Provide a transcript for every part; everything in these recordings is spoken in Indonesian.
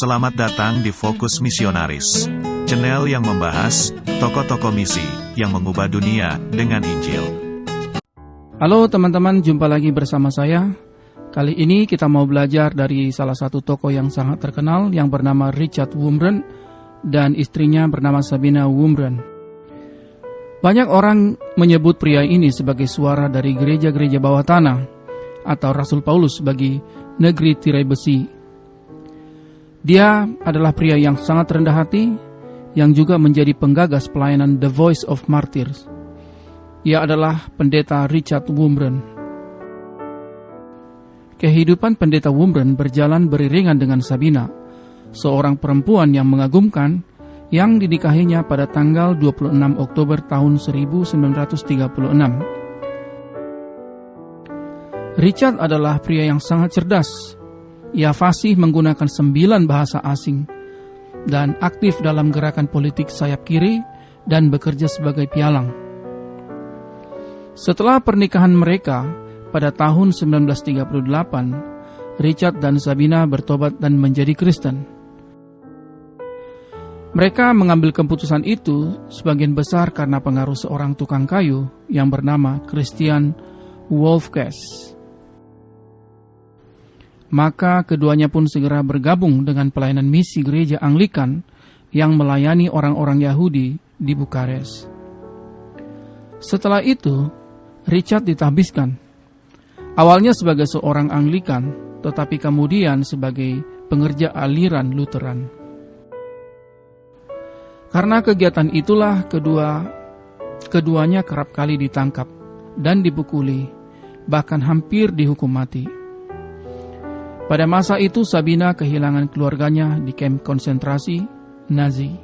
Selamat datang di Fokus Misionaris, channel yang membahas tokoh-tokoh misi yang mengubah dunia dengan Injil. Halo teman-teman, jumpa lagi bersama saya. Kali ini kita mau belajar dari salah satu tokoh yang sangat terkenal yang bernama Richard Wurmbrand dan istrinya bernama Sabina Wurmbrand. Banyak orang menyebut pria ini sebagai suara dari gereja-gereja bawah tanah atau Rasul Paulus bagi negeri tirai besi. Dia adalah pria yang sangat rendah hati, yang juga menjadi penggagas pelayanan The Voice of Martyrs. Ia adalah pendeta Richard Wurmbrand. Kehidupan pendeta Wurmbrand berjalan beriringan dengan Sabina, seorang perempuan yang mengagumkan, yang dinikahinya pada tanggal 26 Oktober tahun 1936. Richard adalah pria yang sangat cerdas. Ia fasih menggunakan 9 bahasa asing dan aktif dalam gerakan politik sayap kiri dan bekerja sebagai pialang. Setelah pernikahan mereka pada tahun 1938, Richard dan Sabina bertobat dan menjadi Kristen. Mereka mengambil keputusan itu sebagian besar karena pengaruh seorang tukang kayu yang bernama Christian Wolfkes. Maka keduanya pun segera bergabung dengan pelayanan misi gereja Anglikan yang melayani orang-orang Yahudi di Bukares. Setelah itu, Richard ditahbiskan. Awalnya sebagai seorang Anglikan, tetapi kemudian sebagai pengerja aliran Lutheran. Karena kegiatan itulah keduanya kerap kali ditangkap dan dipukuli, bahkan hampir dihukum mati. Pada masa itu Sabina kehilangan keluarganya di kamp konsentrasi Nazi.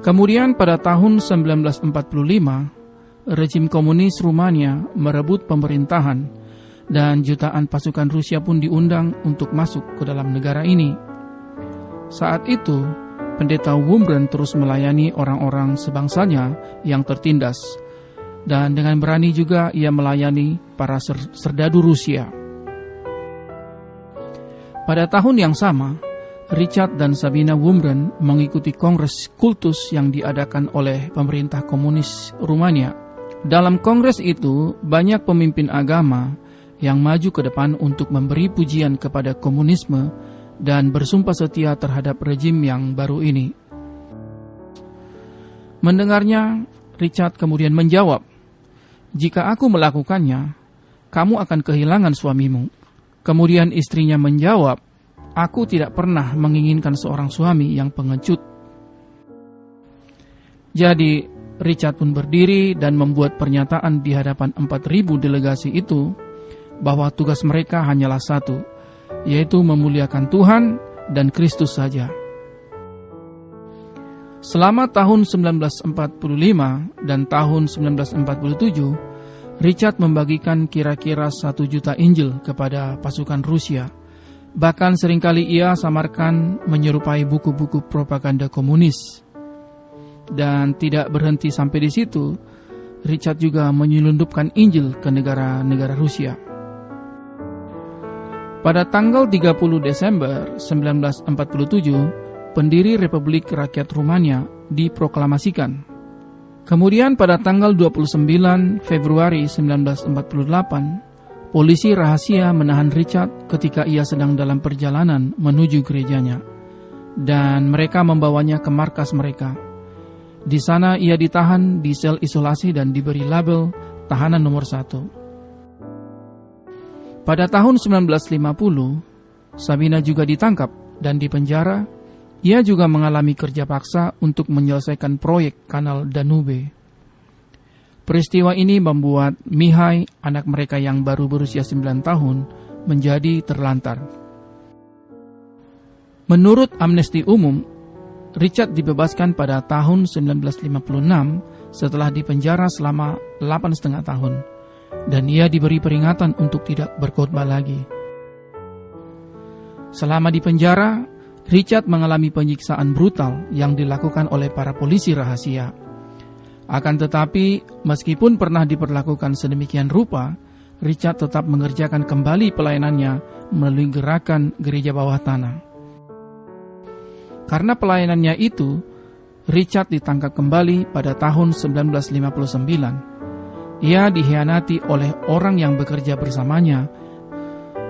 Kemudian pada tahun 1945, rejim komunis Rumania merebut pemerintahan dan jutaan pasukan Rusia pun diundang untuk masuk ke dalam negara ini. Saat itu, pendeta Wurmbrand terus melayani orang-orang sebangsanya yang tertindas, dan dengan berani juga ia melayani para serdadu Rusia. Pada tahun yang sama, Richard dan Sabina Wurmbrand mengikuti kongres kultus yang diadakan oleh pemerintah komunis Rumania. Dalam kongres itu, banyak pemimpin agama yang maju ke depan untuk memberi pujian kepada komunisme dan bersumpah setia terhadap rejim yang baru ini. Mendengarnya, Richard kemudian menjawab, "Jika aku melakukannya, kamu akan kehilangan suamimu." Kemudian istrinya menjawab, "Aku tidak pernah menginginkan seorang suami yang pengecut." Jadi, Richard pun berdiri dan membuat pernyataan di hadapan 4.000 delegasi itu bahwa tugas mereka hanyalah satu, yaitu memuliakan Tuhan dan Kristus saja. Selama tahun 1945 dan tahun 1947, Richard membagikan kira-kira 1 juta Injil kepada pasukan Rusia. Bahkan seringkali ia samarkan menyerupai buku-buku propaganda komunis. Dan tidak berhenti sampai di situ, Richard juga menyelundupkan Injil ke negara-negara Rusia. Pada tanggal 30 Desember 1947, pendiri Republik Rakyat Rumania diproklamasikan. Kemudian pada tanggal 29 Februari 1948, polisi rahasia menahan Richard ketika ia sedang dalam perjalanan menuju gerejanya, dan mereka membawanya ke markas mereka. Di sana ia ditahan di sel isolasi dan diberi label tahanan nomor 1. Pada tahun 1950, Sabina juga ditangkap dan dipenjara. Ia juga mengalami kerja paksa untuk menyelesaikan proyek kanal Danube. Peristiwa ini membuat Mihai, anak mereka yang baru berusia 9 tahun, menjadi terlantar. Menurut amnesti umum, Richard dibebaskan pada tahun 1956 setelah dipenjara selama 8,5 tahun, dan ia diberi peringatan untuk tidak berkhotbah lagi. Selama di penjara, Richard mengalami penyiksaan brutal yang dilakukan oleh para polisi rahasia. Akan tetapi, meskipun pernah diperlakukan sedemikian rupa, Richard tetap mengerjakan kembali pelayanannya melalui gerakan gereja bawah tanah. Karena pelayanannya itu, Richard ditangkap kembali pada tahun 1959. Ia dikhianati oleh orang yang bekerja bersamanya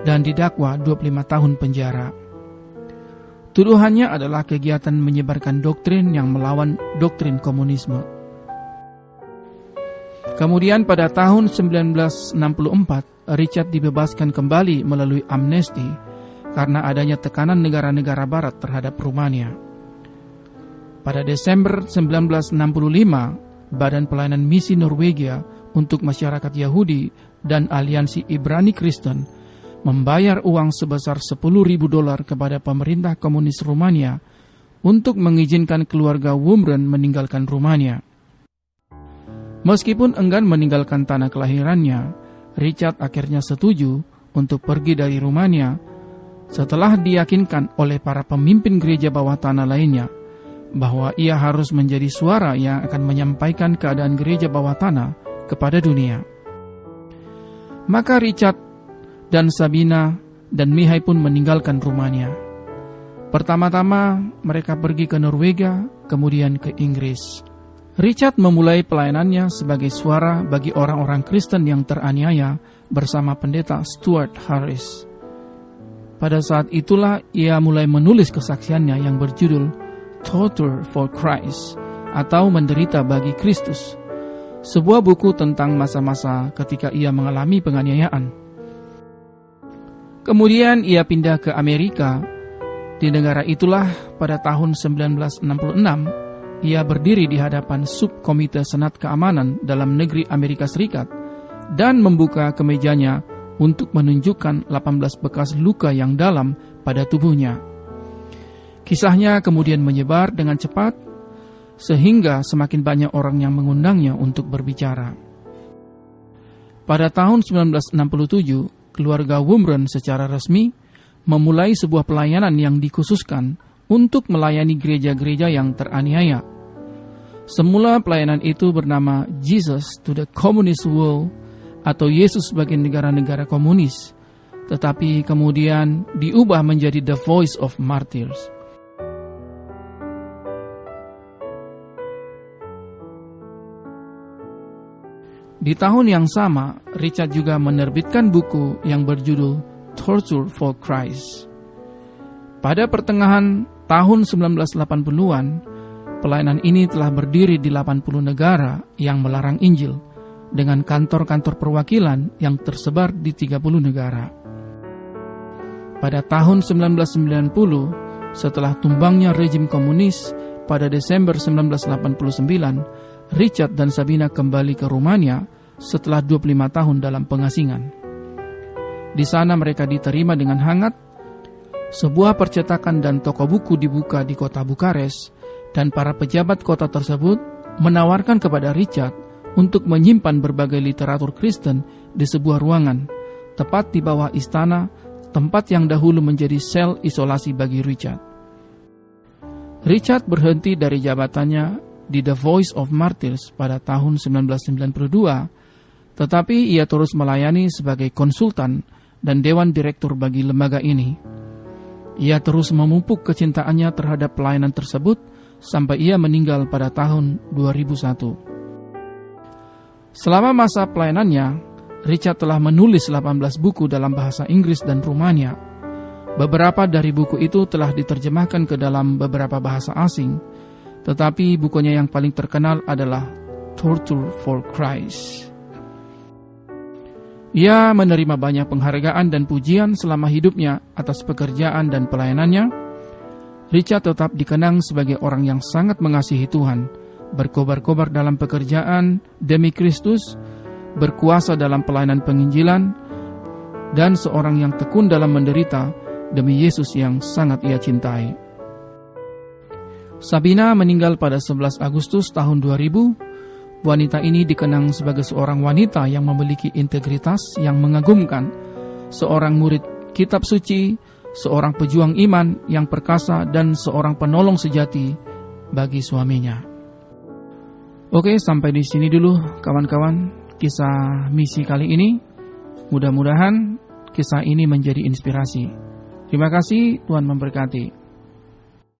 dan didakwa 25 tahun penjara. Tuduhannya adalah kegiatan menyebarkan doktrin yang melawan doktrin komunisme. Kemudian pada tahun 1964, Richard dibebaskan kembali melalui amnesti karena adanya tekanan negara-negara barat terhadap Rumania. Pada Desember 1965, Badan Pelayanan Misi Norwegia untuk Masyarakat Yahudi dan Aliansi Ibrani Kristen membayar uang sebesar $10.000 kepada pemerintah komunis Rumania untuk mengizinkan keluarga Wurmbrand meninggalkan Rumania. Meskipun enggan meninggalkan tanah kelahirannya, Richard akhirnya setuju untuk pergi dari Rumania setelah diyakinkan oleh para pemimpin gereja bawah tanah lainnya bahwa ia harus menjadi suara yang akan menyampaikan keadaan gereja bawah tanah kepada dunia. Maka Richard dan Sabina dan Mihai pun meninggalkan Rumania. Pertama-tama mereka pergi ke Norwegia, kemudian ke Inggris. Richard memulai pelayanannya sebagai suara bagi orang-orang Kristen yang teraniaya bersama pendeta Stuart Harris. Pada saat itulah ia mulai menulis kesaksiannya yang berjudul Torture for Christ atau Menderita bagi Kristus, sebuah buku tentang masa-masa ketika ia mengalami penganiayaan. Kemudian ia pindah ke Amerika. Di negara itulah pada tahun 1966 ia berdiri di hadapan Subkomite Senat Keamanan Dalam Negeri Amerika Serikat dan membuka kemejanya untuk menunjukkan 18 bekas luka yang dalam pada tubuhnya. Kisahnya kemudian menyebar dengan cepat sehingga semakin banyak orang yang mengundangnya untuk berbicara. Pada tahun 1967, keluarga Wurmbrand secara resmi memulai sebuah pelayanan yang dikhususkan untuk melayani gereja-gereja yang teraniaya. Semula pelayanan itu bernama Jesus to the Communist World atau Yesus bagi negara-negara komunis, tetapi kemudian diubah menjadi The Voice of Martyrs. Di tahun yang sama, Richard juga menerbitkan buku yang berjudul Torture for Christ. Pada pertengahan tahun 1980-an, pelayanan ini telah berdiri di 80 negara yang melarang Injil, dengan kantor-kantor perwakilan yang tersebar di 30 negara. Pada tahun 1990, setelah tumbangnya rejim komunis pada Desember 1989, Richard dan Sabina kembali ke Rumania setelah 25 tahun dalam pengasingan. Di sana mereka diterima dengan hangat. Sebuah percetakan dan toko buku dibuka di kota Bukares, dan para pejabat kota tersebut menawarkan kepada Richard untuk menyimpan berbagai literatur Kristen di sebuah ruangan, tepat di bawah istana, tempat yang dahulu menjadi sel isolasi bagi Richard. Richard berhenti dari jabatannya di The Voice of Martyrs pada tahun 1992, tetapi ia terus melayani sebagai konsultan dan dewan direktur bagi lembaga ini. Ia terus memupuk kecintaannya terhadap pelayanan tersebut sampai ia meninggal pada tahun 2001. Selama masa pelayanannya, Richard telah menulis 18 buku dalam bahasa Inggris dan Rumania. Beberapa dari buku itu telah diterjemahkan ke dalam beberapa bahasa asing, tetapi bukunya yang paling terkenal adalah Torture for Christ. Ia menerima banyak penghargaan dan pujian selama hidupnya atas pekerjaan dan pelayanannya. Richard tetap dikenang sebagai orang yang sangat mengasihi Tuhan, berkobar-kobar dalam pekerjaan demi Kristus, berkuasa dalam pelayanan penginjilan, dan seorang yang tekun dalam menderita demi Yesus yang sangat ia cintai. Sabina meninggal pada 11 Agustus tahun 2000. Wanita ini dikenang sebagai seorang wanita yang memiliki integritas yang mengagumkan, seorang murid kitab suci, seorang pejuang iman yang perkasa, dan seorang penolong sejati bagi suaminya. Oke, sampai di sini dulu kawan-kawan kisah misi kali ini. Mudah-mudahan kisah ini menjadi inspirasi. Terima kasih, Tuhan memberkati.